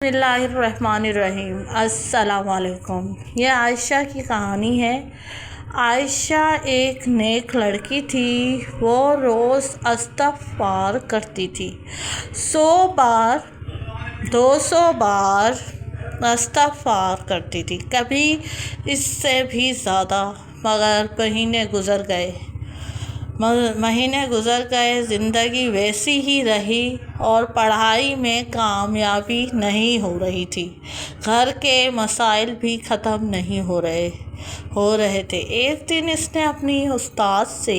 بسم اللہ الرحمن الرحیم۔ السلام علیکم۔ یہ عائشہ کی کہانی ہے۔ عائشہ ایک نیک لڑکی تھی۔ وہ روز استغفار کرتی تھی، 100 بار 200 بار استغفار کرتی تھی، کبھی اس سے بھی زیادہ۔ مگر مہینے گزر گئے، زندگی ویسی ہی رہی اور پڑھائی میں کامیابی نہیں ہو رہی تھی۔ گھر کے مسائل بھی ختم نہیں ہو رہے تھے۔ ایک دن اس نے اپنی استاد سے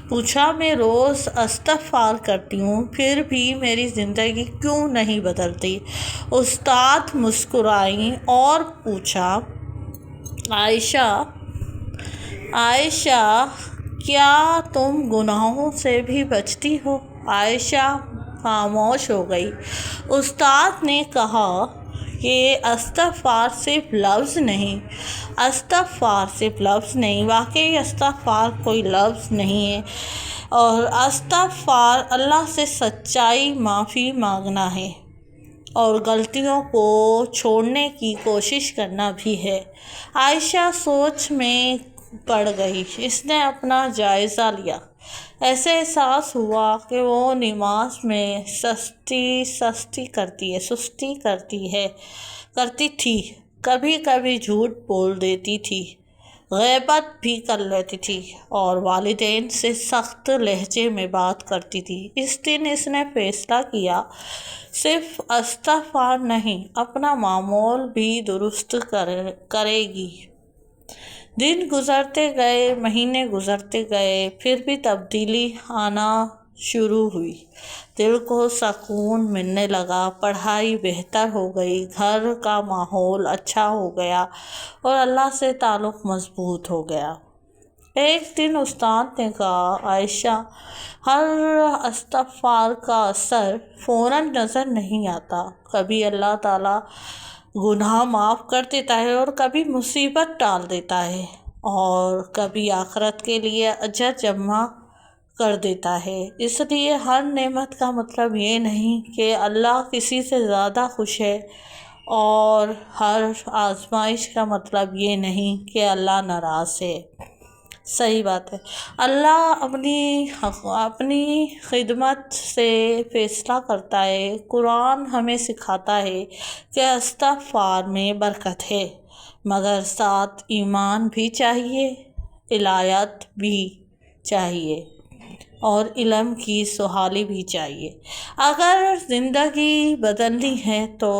پوچھا، میں روز استغفار کرتی ہوں، پھر بھی میری زندگی کیوں نہیں بدلتی؟ استاد مسکرائیں اور پوچھا، عائشہ کیا تم گناہوں سے بھی بچتی ہو؟ عائشہ خاموش ہو گئی۔ استاد نے کہا کہ استغفار صرف لفظ نہیں، واقعی استغفار کوئی لفظ نہیں ہے، اور استغفار اللہ سے سچائی معافی مانگنا ہے اور غلطیوں کو چھوڑنے کی کوشش کرنا بھی ہے۔ عائشہ سوچ میں پڑ گئی۔ اس نے اپنا جائزہ لیا۔ ایسے احساس ہوا کہ وہ نماز میں سستی کرتی تھی، کبھی کبھی جھوٹ بول دیتی تھی، غیبت بھی کر لیتی تھی، اور والدین سے سخت لہجے میں بات کرتی تھی۔ اس دن اس نے فیصلہ کیا، صرف استغفار نہیں، اپنا معمول بھی درست کرے گی۔ دن گزرتے گئے، مہینے گزرتے گئے، پھر بھی تبدیلی آنا شروع ہوئی۔ دل کو سکون ملنے لگا، پڑھائی بہتر ہو گئی، گھر کا ماحول اچھا ہو گیا، اور اللہ سے تعلق مضبوط ہو گیا۔ ایک دن استاد نے کہا، عائشہ، ہر استغفار کا اثر فوراً نظر نہیں آتا۔ کبھی اللہ تعالیٰ گناہ معاف کر دیتا ہے، اور کبھی مصیبت ٹال دیتا ہے، اور کبھی آخرت کے لیے اجر جمع کر دیتا ہے۔ اس لیے ہر نعمت کا مطلب یہ نہیں کہ اللہ کسی سے زیادہ خوش ہے، اور ہر آزمائش کا مطلب یہ نہیں کہ اللہ ناراض ہے۔ صحیح بات ہے۔ اللہ اپنی خدمت سے فیصلہ کرتا ہے۔ قرآن ہمیں سکھاتا ہے کہ استغفار میں برکت ہے، مگر ساتھ ایمان بھی چاہیے، الہیات بھی چاہیے، اور علم کی سہالی بھی چاہیے۔ اگر زندگی بدلنی ہے تو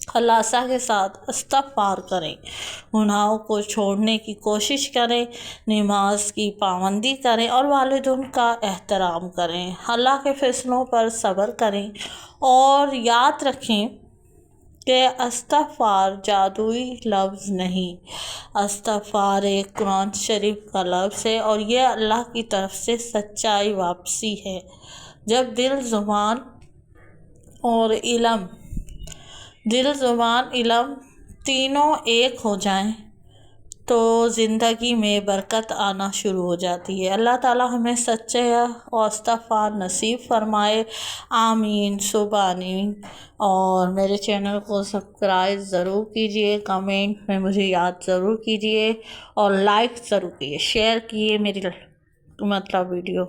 خلاصہ کے ساتھ استغفار کریں، گناہوں کو چھوڑنے کی کوشش کریں، نماز کی پابندی کریں، اور والدین کا احترام کریں، اللہ کے فیصلوں پر صبر کریں، اور یاد رکھیں کہ استغفار جادوئی لفظ نہیں، استغفار ایک قرآن شریف کا لفظ ہے، اور یہ اللہ کی طرف سے سچائی واپسی ہے۔ جب دل، زبان علم تینوں ایک ہو جائیں تو زندگی میں برکت آنا شروع ہو جاتی ہے۔ اللہ تعالیٰ ہمیں سچے استغفار نصیب فرمائے۔ آمین ثم آمین۔ اور میرے چینل کو سبسکرائب ضرور کیجیے، کمنٹ میں مجھے یاد ضرور کیجیے، اور لائک ضرور کیجیے، شیئر کیجیے میری ویڈیو۔